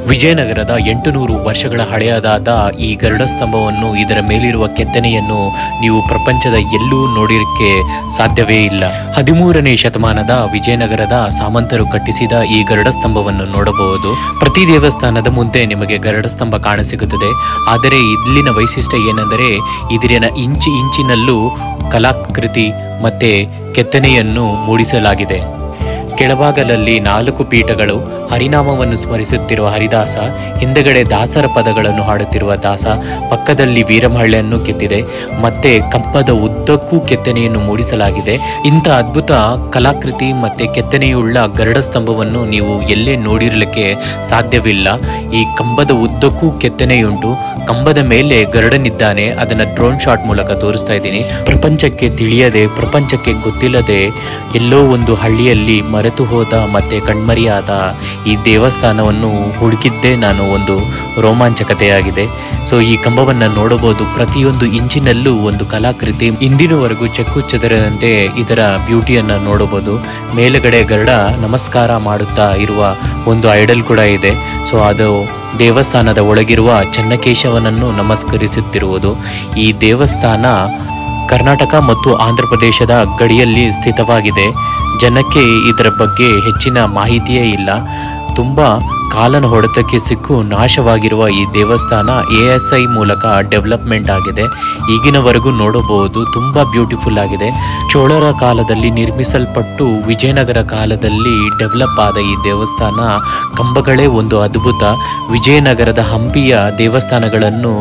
ವಿಜಯನಗರದ 800 ವರ್ಷಗಳ ಹಳೆಯದಾದ ಈ ಗರುಡ ಸ್ತಂಭವನ್ನು, ಇದರ ಮೇಲಿರುವ ಕೆತ್ತನೆಯನ್ನು ನೀವು ಪ್ರಪಂಚದ ಎಲ್ಲೂ ನೋಡಿರಕ್ಕೆ ಸಾಧ್ಯವೇ ಇಲ್ಲ. 13ನೇ ಶತಮಾನದ ವಿಜಯನಗರದ ಸಾಮಂತರು ಕಟ್ಟಿಸಿದ ಈ ಗರುಡ ಸ್ತಂಭವನ್ನು ನೋಡಬಹುದು. ಪ್ರತಿ ದೇವಸ್ಥಾನದ ಮುಂದೆ ನಿಮಗೆ ಗರುಡ ಸ್ತಂಭ ಕಾಣಸಿಗುತ್ತದೆ. ಆದರೆ ಇಲ್ಲಿನ ವೈಶಿಷ್ಟ್ಯ ಏನೆಂದರೆ ಇದರಿನ ಇಂಚಿನಲ್ಲೂ ಕಲಾಕೃತಿ ಮತ್ತೆ ಕೆತ್ತನೆಯನ್ನು ಮೂಡಿಸಲಾಗಿದೆ. ಕೆಳಭಾಗದಲ್ಲಿ 4 ಪೀಠಗಳು, ಹರಿನಾಮವನ್ನು ಸ್ಮರಿಸುತ್ತಿರುವ ಹರಿದಾಸ, ಹಿಂದೆಗಡೆ ದಾಸರ ಪದಗಳನ್ನು ಹಾಡುತ್ತಿರುವ ದಾಸ, ಪಕ್ಕದಲ್ಲಿ ವೀರಮಹಳ್ಳಿಯನ್ನು ಕೆತ್ತಿದೆ. ಮತ್ತೆ ಕಂಬದ ಉದ್ದಕ್ಕೂ ಕೆತ್ತನೆಯನ್ನು ಮೂಡಿಸಲಾಗಿದೆ. ಇಂಥ ಅದ್ಭುತ ಕಲಾಕೃತಿ ಮತ್ತೆ ಕೆತ್ತನೆಯುಳ್ಳ ಗರುಡ ಸ್ತಂಭವನ್ನು ನೀವು ಎಲ್ಲೇ ನೋಡಿರಲಿಕ್ಕೆ ಸಾಧ್ಯವಿಲ್ಲ. ಈ ಕಂಬದ ಉದ್ದಕ್ಕೂ ಕೆತ್ತನೆಯುಂಟು. ಕಂಬದ ಮೇಲೆ ಗರುಡನಿದ್ದಾನೆ. ಅದನ್ನು ಡ್ರೋನ್ ಶಾಟ್ ಮೂಲಕ ತೋರಿಸ್ತಾ ಇದ್ದೀನಿ. ಪ್ರಪಂಚಕ್ಕೆ ತಿಳಿಯದೆ, ಪ್ರಪಂಚಕ್ಕೆ ಗೊತ್ತಿಲ್ಲದೆ ಎಲ್ಲೋ ಒಂದು ಹಳ್ಳಿಯಲ್ಲಿ ಮರೆತು ಹೋದ ಮತ್ತೆ ಕಣ್ಮರಿಯಾದ ಈ ದೇವಸ್ಥಾನವನ್ನು ಹುಡುಕಿದ್ದೇ ನಾನು ಒಂದು ರೋಮಾಂಚಕತೆಯಾಗಿದೆ. ಸೊ ಈ ಕಂಬವನ್ನು ನೋಡಬಹುದು. ಪ್ರತಿಯೊಂದು ಇಂಚಿನಲ್ಲೂ ಒಂದು ಕಲಾಕೃತಿ. ಇಂದಿನವರೆಗೂ ಚೆಕ್ಕು ಚದರದಂತೆ ಇದರ ಬ್ಯೂಟಿಯನ್ನು ನೋಡಬಹುದು. ಮೇಲುಗಡೆ ಗರುಡ ನಮಸ್ಕಾರ ಮಾಡುತ್ತಾ ಇರುವ ಒಂದು ಐಡಲ್ ಕೂಡ ಇದೆ. ಸೊ ಅದು ದೇವಸ್ಥಾನದ ಒಳಗಿರುವ ಚನ್ನಕೇಶವನನ್ನು ನಮಸ್ಕರಿಸುತ್ತಿರುವುದು. ಈ ದೇವಸ್ಥಾನ ಕರ್ನಾಟಕ ಮತ್ತು ಆಂಧ್ರ ಪ್ರದೇಶದ ಗಡಿಯಲ್ಲಿ ಸ್ಥಿತವಾಗಿದೆ. ಜನಕ್ಕೆ ಇದರ ಬಗ್ಗೆ ಹೆಚ್ಚಿನ ಮಾಹಿತಿಯೇ ಇಲ್ಲ. ತುಂಬ ಕಾಲನ ಹೊಡೆತಕ್ಕೆ ಸಿಕ್ಕು ನಾಶವಾಗಿರುವ ಈ ದೇವಸ್ಥಾನ ASI ಮೂಲಕ ಡೆವಲಪ್ಮೆಂಟ್ ಆಗಿದೆ. ಈಗಿನವರೆಗೂ ನೋಡಬಹುದು. ತುಂಬ ಬ್ಯೂಟಿಫುಲ್ ಆಗಿದೆ. ಚೋಳರ ಕಾಲದಲ್ಲಿ ನಿರ್ಮಿಸಲ್ಪಟ್ಟು ವಿಜಯನಗರ ಕಾಲದಲ್ಲಿ ಡೆವಲಪ್ ಆದ ಈ ದೇವಸ್ಥಾನ ಕಂಬಗಳೇ ಒಂದು ಅದ್ಭುತ. ವಿಜಯನಗರದ ಹಂಪಿಯ ದೇವಸ್ಥಾನಗಳನ್ನು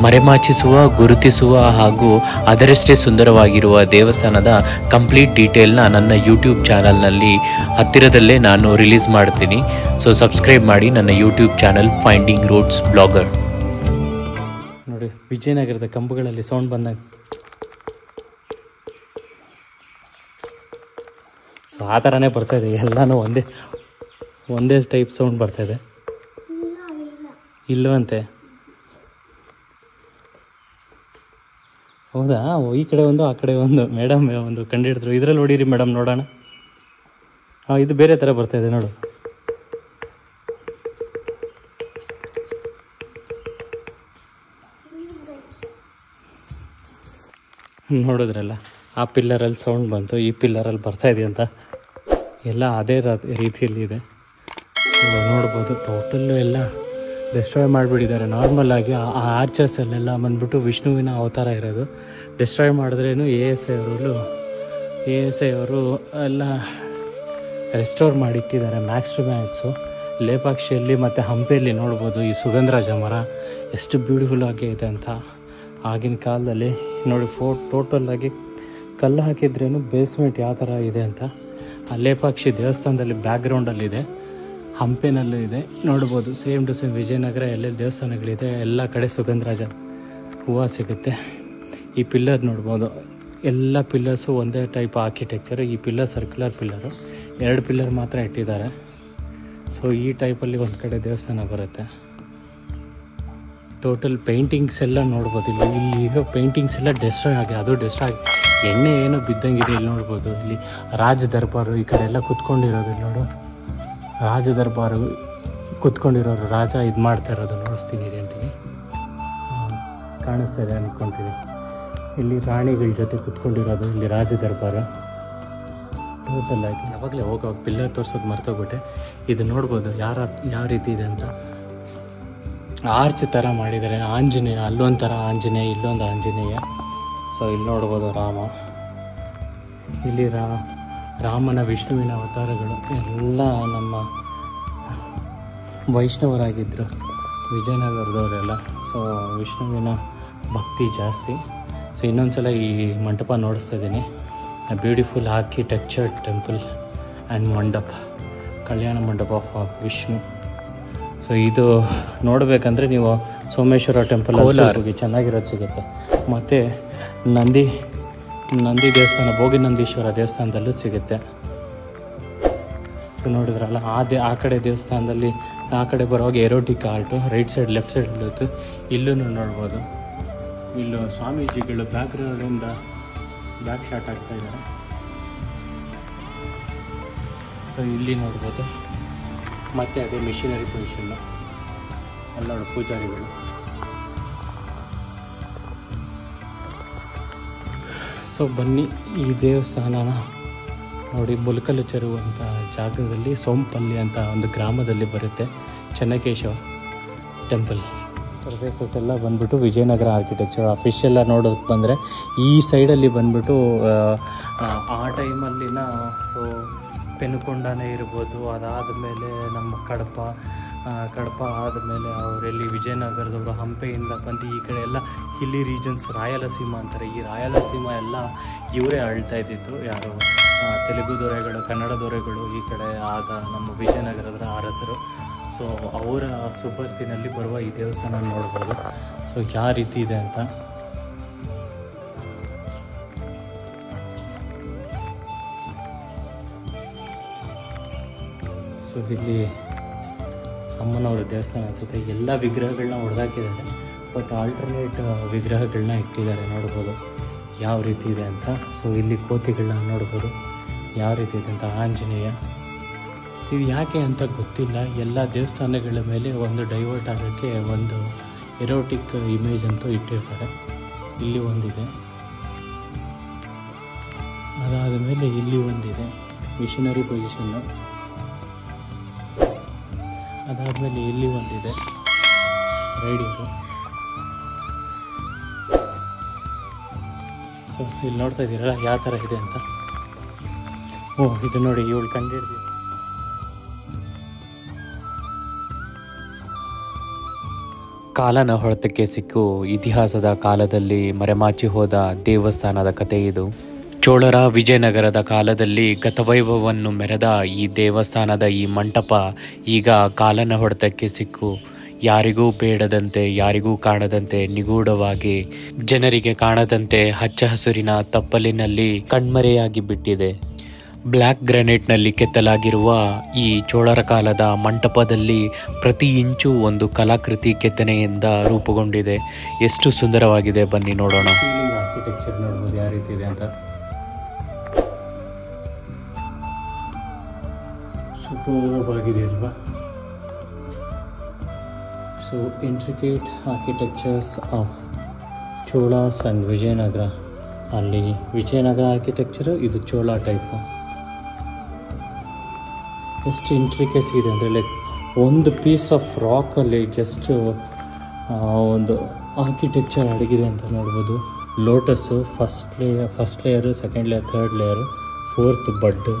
ಮರೆಮಾಚಿಸುವ, ಗುರುತಿಸುವ ಹಾಗೂ ಅದರಷ್ಟೇ ಸುಂದರವಾಗಿರುವ ದೇವಸ್ಥಾನದ ಕಂಪ್ಲೀಟ್ ಡೀಟೇಲ್ನ ನನ್ನ ಯೂಟ್ಯೂಬ್ ಚಾನಲ್ನಲ್ಲಿ ಹತ್ತಿರದಲ್ಲೇ ನಾನು ರಿಲೀಸ್ ಮಾಡ್ತೀನಿ. ಸೊ ಸಬ್ಸ್ಕ್ರೈಬ್ ಮಾಡಿ ನನ್ನ YouTube channel finding roots blogger. ನೋಡಿ, ವಿಜಯನಗರದ ಕಂಬಗಳಲ್ಲಿ ಸೌಂಡ್ ಬಂದಾಗ ಸೊ ಆ ಥರನೇ ಬರ್ತಾಯಿದೆ. ಎಲ್ಲನೂ ಒಂದೇ ಟೈಪ್ ಸೌಂಡ್ ಬರ್ತಾಯಿದೆ. ಇಲ್ಲವಂತೆ. ಹೌದಾ? ಈ ಕಡೆ ಒಂದು, ಆ ಕಡೆ ಒಂದು. ಮೇಡಮ್ ಒಂದು ಕಂಡುಹಿಡಿದ್ರು. ಇದರಲ್ಲಿ ನೋಡಿರಿ ಮೇಡಮ್, ನೋಡೋಣ. ಇದು ಬೇರೆ ಥರ ಬರ್ತಾಯಿದೆ ನೋಡು. ನೋಡಿದ್ರಲ್ಲ, ಆ ಪಿಲ್ಲರಲ್ಲಿ ಸೌಂಡ್ ಬಂತು, ಈ ಪಿಲ್ಲರಲ್ಲಿ ಬರ್ತಾಯಿದೆ ಎಲ್ಲ ಅದೇ ರೀತಿಯಲ್ಲಿ ಇದೆ. ನೋಡ್ಬೋದು. ಟೋಟಲ್ಲು ಎಲ್ಲ ಡಿಸ್ಟ್ರಾಯ್ ಮಾಡಿಬಿಟ್ಟಿದ್ದಾರೆ. ನಾರ್ಮಲಾಗಿ ಆ ಆರ್ಚಸಲ್ಲೆಲ್ಲ ಬಂದ್ಬಿಟ್ಟು ವಿಷ್ಣುವಿನ ಅವತಾರ ಇರೋದು. ಡಿಸ್ಟ್ರಾಯ್ ಮಾಡಿದ್ರೇನು ASI ಅವರು ಎಲ್ಲ ರೆಸ್ಟೋರ್ ಮಾಡಿಟ್ಟಿದ್ದಾರೆ ಮ್ಯಾಕ್ಸ್ ಟು ಮ್ಯಾಕ್ಸು. ಲೇಪಾಕ್ಷಿಯಲ್ಲಿ ಮತ್ತು ಹಂಪಿಯಲ್ಲಿ ನೋಡ್ಬೋದು ಈ ಸುಗಂಧರಾಜ ಮರ ಎಷ್ಟು ಬ್ಯೂಟಿಫುಲ್ ಆಗಿ ಇದೆ ಅಂತ. ಆಗಿನ ಕಾಲದಲ್ಲಿ ನೋಡಿ, ಟೋಟಲ್ಲಾಗಿ ಕಲ್ಲು ಹಾಕಿದ್ರೇನು ಬೇಸ್ಮೆಂಟ್ ಯಾವ ಥರ ಇದೆ ಅಂತ. ಆ ಲೇಪಾಕ್ಷಿ ದೇವಸ್ಥಾನದಲ್ಲಿ ಬ್ಯಾಕ್ಗ್ರೌಂಡಲ್ಲಿದೆ, ಹಂಪಿನಲ್ಲೂ ಇದೆ. ನೋಡ್ಬೋದು. ಸೇಮ್ ಟು ಸೇಮ್ ವಿಜಯನಗರ ಎಲ್ಲೆಲ್ಲಿ ದೇವಸ್ಥಾನಗಳಿದೆ ಎಲ್ಲ ಕಡೆ ಸುಗಂಧರಾಜ ಹೂವು ಸಿಗುತ್ತೆ. ಈ ಪಿಲ್ಲರ್ ನೋಡ್ಬೋದು. ಎಲ್ಲ ಪಿಲ್ಲರ್ಸು ಒಂದೇ ಟೈಪ್ ಆರ್ಕಿಟೆಕ್ಚರ್. ಈ ಪಿಲ್ಲರ್ ಸರ್ಕ್ಯುಲರ್ ಪಿಲ್ಲರು, 2 ಪಿಲ್ಲರ್ ಮಾತ್ರ ಇಟ್ಟಿದ್ದಾರೆ. ಸೊ ಈ ಟೈಪಲ್ಲಿ ಒಂದು ಕಡೆ ದೇವಸ್ಥಾನ ಬರುತ್ತೆ. ಟೋಟಲ್ ಪೇಂಟಿಂಗ್ಸ್ ಎಲ್ಲ ನೋಡ್ಬೋದು. ಇಲ್ಲಿ ಇರೋ ಪೇಂಟಿಂಗ್ಸ್ ಎಲ್ಲ ಡೆಸ್ಟ್ರಾಯ್ ಆಗಿ, ಅದು ಡೆಸ್ಟ್ರಾಯ್ ಆಗಿ ಎಣ್ಣೆ ಏನೋ ಬಿದ್ದಂಗಿದೆ. ಇಲ್ಲಿ ನೋಡ್ಬೋದು. ಇಲ್ಲಿ ರಾಜ ದರ್ಬಾರು ಈ ಕಡೆ ಎಲ್ಲ ಕುತ್ಕೊಂಡಿರೋದು. ಇಲ್ಲಿ ನೋಡು, ರಾಜ ದರ್ಬಾರು ಕುತ್ಕೊಂಡಿರೋರು, ರಾಜ ಇದು ಮಾಡ್ತಾ ಇರೋದು ನೋಡಿಸ್ತೀನಿ ಅಂತೀನಿ. ಕಾಣಿಸ್ತಾ ಇದೆ ಅಂದ್ಕೊತೀನಿ. ಇಲ್ಲಿ ರಾಣಿಗಳ ಜೊತೆ ಕುತ್ಕೊಂಡಿರೋದು, ಇಲ್ಲಿ ರಾಜ ದರ್ಬಾರು. ಟೋಟಲ್ ಆಗಿ ಯಾವಾಗಲೇ ಹೋಗೋವಾಗ ಪಿಲ್ಲರ್ ತೋರಿಸೋದು ಮರ್ತೋಗ್ಬಿಟ್ಟೆ. ಇದು ನೋಡ್ಬೋದು ಯಾವ ರೀತಿ ಇದೆ ಅಂತ. ಆರ್ಚ್ ಥರ ಮಾಡಿದ್ದಾರೆ. ಆಂಜನೇಯ, ಅಲ್ಲೊಂಥರ ಆಂಜನೇಯ, ಇಲ್ಲೊಂದು ಆಂಜನೇಯ. ಸೊ ಇಲ್ಲಿ ನೋಡ್ಬೋದು ರಾಮ. ಇಲ್ಲಿ ರಾಮನ, ವಿಷ್ಣುವಿನ ಅವತಾರಗಳು ಎಲ್ಲ ನಮ್ಮ ವೈಷ್ಣವರಾಗಿದ್ದರು ವಿಜಯನಗರದವರೆಲ್ಲ. ಸೊ ವಿಷ್ಣುವಿನ ಭಕ್ತಿ ಜಾಸ್ತಿ. ಸೊ ಇನ್ನೊಂದು ಸಲ ಈ ಮಂಟಪ ನೋಡಿಸ್ತಾ ಇದ್ದೀನಿ. ಬ್ಯೂಟಿಫುಲ್ ಆರ್ಕಿಟೆಕ್ಚರ್ ಟೆಂಪಲ್ ಆ್ಯಂಡ್ ಮಂಟಪ, ಕಲ್ಯಾಣ ಮಂಟಪ ಆಫ್ ವಿಷ್ಣು. ಸೊ ಇದು ನೋಡಬೇಕಂದ್ರೆ ನೀವು ಸೋಮೇಶ್ವರ ಟೆಂಪಲ್ ಹೋಗಿ ಚೆನ್ನಾಗಿರೋದು ಸಿಗುತ್ತೆ. ಮತ್ತು ನಂದಿ ದೇವಸ್ಥಾನ, ಭೋಗಿನಂದೀಶ್ವರ ದೇವಸ್ಥಾನದಲ್ಲೂ ಸಿಗುತ್ತೆ. ಸೊ ನೋಡಿದ್ರಲ್ಲ, ಆ ಕಡೆ ದೇವಸ್ಥಾನದಲ್ಲಿ ಆ ಕಡೆ ಬರುವಾಗ erotic art right side left side ಇರುತ್ತೆ. ಇಲ್ಲೂ ನೋಡ್ಬೋದು. ಇಲ್ಲೂ ಸ್ವಾಮೀಜಿಗಳು ಬ್ಯಾಕ್ಗ್ರೌಂಡಿಂದ ಬ್ಯಾಕ್ ಶಾಟ್ ಆಗ್ತಾ ಇದ್ದಾರೆ. ಸೊ ಇಲ್ಲಿ ನೋಡ್ಬೋದು. ಮತ್ತು ಅದೇ ಮಿಷನರಿ ಪೊಸಿಷನ್ನು ಅಲ್ಲಿ ನೋಡಿ ಪೂಜಾರಿಗಳು. ಸೊ ಬನ್ನಿ ಈ ದೇವಸ್ಥಾನನ ನೋಡಿ. ಮುಲಕಲ್ಲು ಚೆರುವು ಅಂತ ಜಾಗದಲ್ಲಿ ಸೋಂಪಲ್ಲಿ ಅಂತ ಒಂದು ಗ್ರಾಮದಲ್ಲಿ ಬರುತ್ತೆ ಚೆನ್ನಕೇಶವ ಟೆಂಪಲ್. ಪ್ರೊಫೆಸರ್ಸ್ ಎಲ್ಲ ಬಂದ್ಬಿಟ್ಟು ವಿಜಯನಗರ ಆರ್ಕಿಟೆಕ್ಚರ್ ಅಫಿಷಿಯಲ್ಲ ನೋಡೋಕ್ಕೆ ಬಂದರೆ ಈ ಸೈಡಲ್ಲಿ ಬಂದ್ಬಿಟ್ಟು ಆ ಟೈಮಲ್ಲಿನ ಸೊ ಪೆನುಕೊಂಡನೇ ಇರ್ಬೋದು, ಅದಾದಮೇಲೆ ನಮ್ಮ ಕಡಪ ಆದಮೇಲೆ ಅವರೆಲ್ಲಿ ವಿಜಯನಗರದವರು ಹಂಪೆಯಿಂದ ಬಂದು ಈ ಕಡೆ ಎಲ್ಲ ಹಿಲ್ಲಿ ರೀಜನ್ಸ್ ರಾಯಲಸೀಮಾ ಅಂತಾರೆ. ಈ ರಾಯಲಸೀಮಾ ಎಲ್ಲ ಇವರೇ ಆಳ್ತಾ ಇದ್ದಿದ್ದು. ಯಾರು ತೆಲುಗು ದೊರೆಗಳು, ಕನ್ನಡ ದೊರೆಗಳು ಈ ಕಡೆ ಆಗ ನಮ್ಮ ವಿಜಯನಗರದ ಅರಸರು. ಸೊ ಅವರ ಸುಬರ್ತಿನಲ್ಲಿ ಬರುವ ಈ ದೇವಸ್ಥಾನ ನೋಡ್ಬೋದು. ಸೊ ಯಾವ ರೀತಿ ಇದೆ ಅಂತ. ಸೊ ಇಲ್ಲಿ ಅಮ್ಮನವರ ದೇವಸ್ಥಾನ ಅನಿಸುತ್ತೆ. ಎಲ್ಲ ವಿಗ್ರಹಗಳನ್ನ ಹೊಡೆದಾಕಿದ್ದಾರೆ, ಬಟ್ ಆಲ್ಟರ್ನೇಟ್ ವಿಗ್ರಹಗಳನ್ನ ಇಟ್ಟಿದ್ದಾರೆ. ನೋಡ್ಬೋದು ಯಾವ ರೀತಿ ಇದೆ ಅಂತ. ಸೊ ಇಲ್ಲಿ ಕೋತಿಗಳನ್ನ ನೋಡ್ಬೋದು ಯಾವ ರೀತಿ ಇದೆ ಅಂತ. ಆಂಜನೇಯ ಇದು ಯಾಕೆ ಅಂತ ಗೊತ್ತಿಲ್ಲ. ಎಲ್ಲ ದೇವಸ್ಥಾನಗಳ ಮೇಲೆ ಒಂದು ಡೈವರ್ಟ್ ಆಗೋಕ್ಕೆ ಒಂದು ಎರೋಟಿಕ್ ಇಮೇಜ್ ಅಂತೂ ಇಟ್ಟಿರ್ತಾರೆ. ಇಲ್ಲಿ ಒಂದಿದೆ, ಅದಾದ ಮೇಲೆ ಇಲ್ಲಿ ಒಂದಿದೆ ಮಿಷನರಿ ಪೊಸಿಷನ್ನು, ಅದಾದಮೇಲೆ ಇಲ್ಲಿ ಒಂದಿದೆ ರೈಡಿಂಗು. ಸೊ ಇಲ್ಲಿ ನೋಡ್ತಾ ಇದ್ದೀರಲ್ಲ ಯಾವ ಥರ ಇದೆ ಅಂತ. ಇದು ನೋಡಿ, ಇವಳು ಕಂಡಿಡ್ದು ಕಾಲನ ಹೊಡೆತಕ್ಕೆ ಸಿಕ್ಕು ಇತಿಹಾಸದ ಕಾಲದಲ್ಲಿ ಮರೆಮಾಚಿ ಹೋದ ದೇವಸ್ಥಾನದ ಕಥೆ ಇದು. ಚೋಳರ ವಿಜಯನಗರದ ಕಾಲದಲ್ಲಿ ಗತವೈಭವವನ್ನು ಮೆರೆದ ಈ ದೇವಸ್ಥಾನದ ಈ ಮಂಟಪ ಈಗ ಕಾಲನ ಹೊಡೆತಕ್ಕೆ ಸಿಕ್ಕು ಯಾರಿಗೂ ಬೇಡದಂತೆ, ಯಾರಿಗೂ ಕಾಣದಂತೆ, ನಿಗೂಢವಾಗಿ ಜನರಿಗೆ ಕಾಣದಂತೆ ಹಚ್ಚ ಹಸುರಿನ ತಪ್ಪಲಿನಲ್ಲಿ ಕಣ್ಮರೆಯಾಗಿ ಬಿಟ್ಟಿದೆ. ಬ್ಲ್ಯಾಕ್ ಗ್ರಾನೈಟ್ನಲ್ಲಿ ಕೆತ್ತಲಾಗಿರುವ ಈ ಚೋಳರ ಕಾಲದ ಮಂಟಪದಲ್ಲಿ ಪ್ರತಿ ಇಂಚು ಒಂದು ಕಲಾಕೃತಿ ಕೆತ್ತನೆಯಿಂದ ರೂಪುಗೊಂಡಿದೆ. ಎಷ್ಟು ಸುಂದರವಾಗಿದೆ, ಬನ್ನಿ ನೋಡೋಣ. ಆರ್ಕಿಟೆಕ್ಚರ್ ನೋಡ್ಬೋದು ಯಾವ ರೀತಿ ಇದೆ ಅಂತ. ಸೂಪರ್ವಾಗಿದೆ ಅಲ್ವಾ. So intricate architectures of Cholas and Vijayanagara. ಅಲ್ಲಿ ವಿಜಯನಗರ ಆರ್ಕಿಟೆಕ್ಚರು, ಇದು ಚೋಳ ಟೈಪು. ಎಷ್ಟು ಇಂಟ್ರಿಕೇಸಿ ಇದೆ ಅಂದರೆ, ಲೈಕ್ ಒಂದು ಪೀಸ್ ಆಫ್ ರಾಕಲ್ಲಿ ಜಸ್ಟ್ ಒಂದು ಆರ್ಕಿಟೆಕ್ಚರ್ ಅಡಗಿದೆ ಅಂತ ನೋಡ್ಬೋದು. Lotus first layer, second layer, third layer, fourth bud.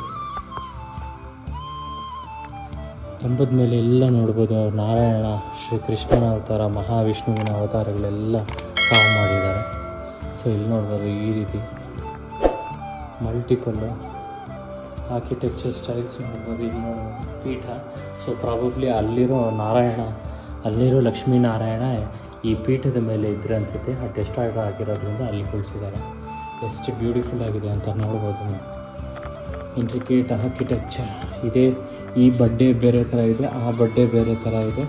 ಕಂಬದ ಮೇಲೆ ಎಲ್ಲ ನೋಡ್ಬೋದು ನಾರಾಯಣ, ಶ್ರೀಕೃಷ್ಣನ ಅವತಾರ, ಮಹಾವಿಷ್ಣುವಿನ ಅವತಾರಗಳೆಲ್ಲ ಕಾವು ಮಾಡಿದ್ದಾರೆ. ಸೊ ಇಲ್ಲಿ ನೋಡ್ಬೋದು ಈ ರೀತಿ ಮಲ್ಟಿಪಲ್ಲು ಆರ್ಕಿಟೆಕ್ಚರ್ ಸ್ಟೈಲ್ಸ್ ನೋಡ್ಬೋದು. ಇಲ್ಲಿ ನೋಡ್ಬೋದು ಪೀಠ. ಸೊ ಪ್ರಾಬಬ್ಲಿ ಅಲ್ಲಿರೋ ಲಕ್ಷ್ಮೀನಾರಾಯಣ ಈ ಪೀಠದ ಮೇಲೆ ಇದ್ರೆ ಅನಿಸುತ್ತೆ. ಆ ಡೆಸ್ಟ್ರಾಯ್ಡ್ ಆಗಿರೋದ್ರಿಂದ ಅಲ್ಲಿ ಕುಳಿಸಿದ್ದಾರೆ. ಎಷ್ಟು ಬ್ಯೂಟಿಫುಲ್ ಆಗಿದೆ ಅಂತ ನೋಡ್ಬೋದು ನೀವು. ಇಂಟ್ರಿಕೇಟ್ ಆರ್ಕಿಟೆಕ್ಚರ್ ಇದೆ. ಈ ಬಡ್ಡೆ ಬೇರೆ ಥರ ಇದೆ, ಆ ಬಡ್ಡೆ ಬೇರೆ ಥರ ಇದೆ,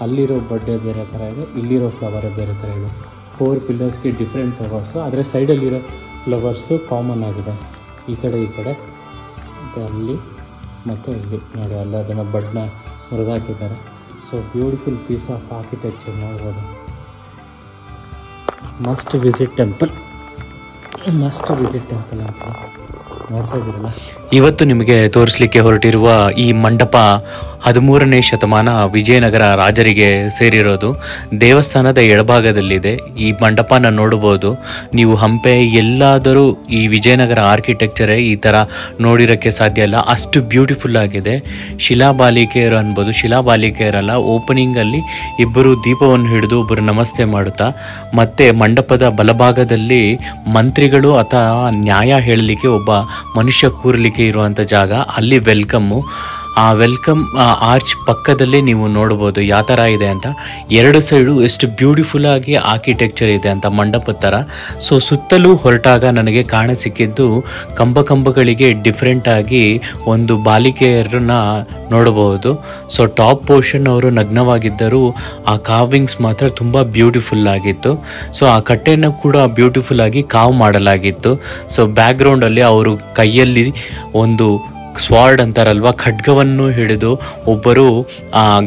ಅಲ್ಲಿರೋ ಬಡ್ಡೆ ಬೇರೆ ಥರ ಇದೆ, ಇಲ್ಲಿರೋ ಫ್ಲವರೇ ಬೇರೆ ಥರ ಇದೆ. 4 ಪಿಲ್ಲರ್ಸ್ಗೆ ಡಿಫ್ರೆಂಟ್ ಫ್ಲವರ್ಸು, ಆದರೆ ಸೈಡಲ್ಲಿರೋ ಫ್ಲವರ್ಸು ಕಾಮನ್ ಆಗಿದೆ. ಈ ಕಡೆ ಮತ್ತು ಅಲ್ಲಿ ಮತ್ತು ಇಲ್ಲಿ ನೋಡಿ, ಅಲ್ಲಿ ಅದನ್ನು ಬಡ್ನ ಮುರಿದಾಕಿದ್ದಾರೆ. So beautiful piece of architecture ನೋಡ್ಬೋದು. ಮಸ್ಟ್ ವಿಸಿಟ್ ಟೆಂಪಲ್ ಅಂತ ನೋಡ್ತಾ ಇದ್ದೀರಲ್ಲ. ಇವತ್ತು ನಿಮಗೆ ತೋರಿಸಲಿಕ್ಕೆ ಹೊರಟಿರುವ ಈ ಮಂಟಪ 13ನೇ ಶತಮಾನ ವಿಜಯನಗರ ರಾಜರಿಗೆ ಸೇರಿರೋದು. ದೇವಸ್ಥಾನದ ಎಡಭಾಗದಲ್ಲಿದೆ. ಈ ಮಂಟಪನ ನೋಡಬಹುದು ನೀವು. ಹಂಪೆ ಎಲ್ಲಾದರೂ ಈ ವಿಜಯನಗರ ಆರ್ಕಿಟೆಕ್ಚರೇ ಈ ಥರ ನೋಡಿರೋಕ್ಕೆ ಸಾಧ್ಯ ಇಲ್ಲ, ಅಷ್ಟು ಬ್ಯೂಟಿಫುಲ್ ಆಗಿದೆ. ಶಿಲಾಬಾಲಿಕೆಯರು ಅನ್ಬೋದು, ಶಿಲಾಬಾಲಿಕೆಯರಲ್ಲ, ಓಪನಿಂಗಲ್ಲಿ ಇಬ್ಬರು ದೀಪವನ್ನು ಹಿಡಿದು ಒಬ್ಬರು ನಮಸ್ತೆ ಮಾಡುತ್ತಾ, ಮತ್ತು ಮಂಟಪದ ಬಲಭಾಗದಲ್ಲಿ ಮಂತ್ರಿಗಳು ಅಥವಾ ನ್ಯಾಯ ಹೇಳಲಿಕ್ಕೆ ಒಬ್ಬ ಮನುಷ್ಯ ಕೂರಲಿಕ್ಕೆ ಇರುವಂಥ ಜಾಗ. ಅಲ್ಲಿ ವೆಲ್ಕಮ್ಮು. ಆ ವೆಲ್ಕಮ್ ಆರ್ಚ್ ಪಕ್ಕದಲ್ಲೇ ನೀವು ನೋಡ್ಬೋದು ಯಾವ ಥರ ಇದೆ ಅಂತ. 2 ಸೈಡು ಎಷ್ಟು ಬ್ಯೂಟಿಫುಲ್ ಆಗಿ ಆರ್ಕಿಟೆಕ್ಚರ್ ಇದೆ ಅಂತ ಮಂಟಪದ ಥರ. ಸೊ ಸುತ್ತಲೂ ಹೊರಟಾಗ ನನಗೆ ಕಾಣಸಿಕ್ಕಿದ್ದು ಕಂಬಗಳಿಗೆ ಡಿಫ್ರೆಂಟ್ ಆಗಿ ಒಂದು ಬಾಲಿಕೆಯರನ್ನ ನೋಡಬಹುದು. ಸೊ ಟಾಪ್ ಪೋರ್ಷನ್ ಅವರು ನಗ್ನವಾಗಿದ್ದರು, ಆ ಕಾವಿಂಗ್ಸ್ ಮಾತ್ರ ತುಂಬ ಬ್ಯೂಟಿಫುಲ್ ಆಗಿತ್ತು. ಸೊ ಆ ಕಟ್ಟೆಯನ್ನು ಕೂಡ ಬ್ಯೂಟಿಫುಲ್ ಆಗಿ ಕಾವು ಮಾಡಲಾಗಿತ್ತು. ಸೊ ಬ್ಯಾಕ್ಗ್ರೌಂಡಲ್ಲಿ ಅವರು ಕೈಯಲ್ಲಿ ಒಂದು ಸ್ವಾರ್ಡ್ ಅಂತಾರಲ್ವ, ಖಡ್ಗವನ್ನು ಹಿಡಿದು ಒಬ್ಬರು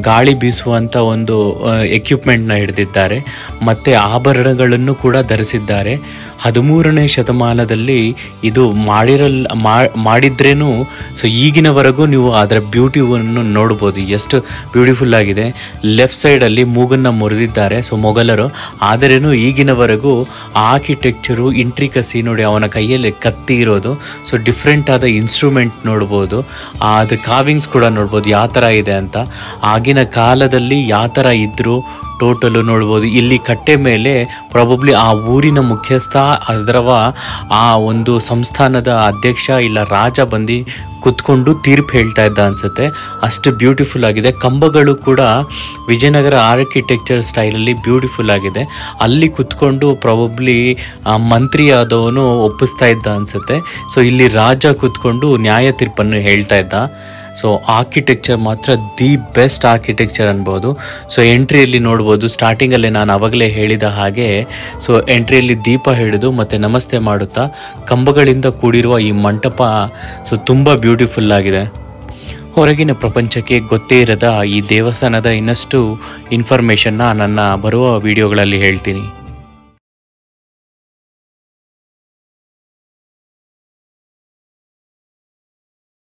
ಗಾಳಿ ಬೀಸುವಂಥ ಒಂದು ಎಕ್ವಿಪ್ಮೆಂಟ್ನ ಹಿಡಿದಿದ್ದಾರೆ ಮತ್ತು ಆಭರಣಗಳನ್ನು ಕೂಡ ಧರಿಸಿದ್ದಾರೆ. 13ನೇ ಶತಮಾನದಲ್ಲಿ ಇದು ಮಾಡಿದ್ರೇನು ಸೊ ಈಗಿನವರೆಗೂ ನೀವು ಅದರ ಬ್ಯೂಟಿವನ್ನು ನೋಡ್ಬೋದು, ಎಷ್ಟು ಬ್ಯೂಟಿಫುಲ್ ಆಗಿದೆ. ಲೆಫ್ಟ್ ಸೈಡಲ್ಲಿ ಮೂಗನ್ನು ಮುರಿದಿದ್ದಾರೆ ಸೊ ಮೊಘಲರು, ಆದರೇನು ಈಗಿನವರೆಗೂ ಆರ್ಕಿಟೆಕ್ಚರು ಇಂಟ್ರಿಕಸಿ ನೋಡಿ, ಅವನ ಕೈಯಲ್ಲಿ ಕತ್ತಿ ಇರೋದು, ಸೊ ಡಿಫ್ರೆಂಟ್ ಆದ ಇನ್ಸ್ಟ್ರೂಮೆಂಟ್ ನೋಡ್ಬೋದು, ಅದು ಕಾವಿಂಗ್ಸ್ ಕೂಡ ನೋಡ್ಬೋದು ಯಾವ ಥರ ಇದೆ ಅಂತ. ಆಗಿನ ಕಾಲದಲ್ಲಿ ಯಾವ ಥರ ಇದ್ದರು ಟೋಟಲು ನೋಡ್ಬೋದು. ಇಲ್ಲಿ ಕಟ್ಟೆ ಮೇಲೆ ಪ್ರಾಬಬ್ಲಿ ಆ ಊರಿನ ಮುಖ್ಯಸ್ಥ ಅದರವ ಆ ಒಂದು ಸಂಸ್ಥಾನದ ಅಧ್ಯಕ್ಷ ಇಲ್ಲ ರಾಜ ಬಂದು ಕುತ್ಕೊಂಡು ತೀರ್ಪು ಹೇಳ್ತಾ ಇದ್ದ ಅನಿಸುತ್ತೆ, ಅಷ್ಟು ಬ್ಯೂಟಿಫುಲ್ ಆಗಿದೆ. ಕಂಬಗಳು ಕೂಡ ವಿಜಯನಗರ ಆರ್ಕಿಟೆಕ್ಚರ್ ಸ್ಟೈಲಲ್ಲಿ ಬ್ಯೂಟಿಫುಲ್ ಆಗಿದೆ. ಅಲ್ಲಿ ಕುತ್ಕೊಂಡು ಪ್ರಾಬಬ್ಲಿ ಮಂತ್ರಿ ಆದವನು ಒಪ್ಪಿಸ್ತಾ ಇದ್ದ ಅನಿಸುತ್ತೆ. ಸೊ ಇಲ್ಲಿ ರಾಜ ಕುತ್ಕೊಂಡು ನ್ಯಾಯ ತೀರ್ಪನ್ನು ಹೇಳ್ತಾ ಇದ್ದ. ಸೊ ಆರ್ಕಿಟೆಕ್ಚರ್ ಮಾತ್ರ ದಿ ಬೆಸ್ಟ್ ಆರ್ಕಿಟೆಕ್ಚರ್ ಅನ್ಬೋದು. ಸೊ ಎಂಟ್ರಿಯಲ್ಲಿ ನೋಡ್ಬೋದು, ಸ್ಟಾರ್ಟಿಂಗಲ್ಲೇ ನಾನು ಆವಾಗಲೇ ಹೇಳಿದ ಹಾಗೆ ಸೊ ಎಂಟ್ರಿಯಲ್ಲಿ ದೀಪ ಹಿಡಿದು ಮತ್ತು ನಮಸ್ತೆ ಮಾಡುತ್ತಾ ಕಂಬಗಳಿಂದ ಕೂಡಿರುವ ಈ ಮಂಟಪ ಸೊ ತುಂಬ ಬ್ಯೂಟಿಫುಲ್ ಆಗಿದೆ. ಹೊರಗಿನ ಪ್ರಪಂಚಕ್ಕೆ ಗೊತ್ತೇ ಇರದ ಈ ದೇವಸ್ಥಾನದ ಇನ್ನಷ್ಟು ಇನ್ಫಾರ್ಮೇಷನ್ನ ನನ್ನ ಬರುವ ವಿಡಿಯೋಗಳಲ್ಲಿ ಹೇಳ್ತೀನಿ.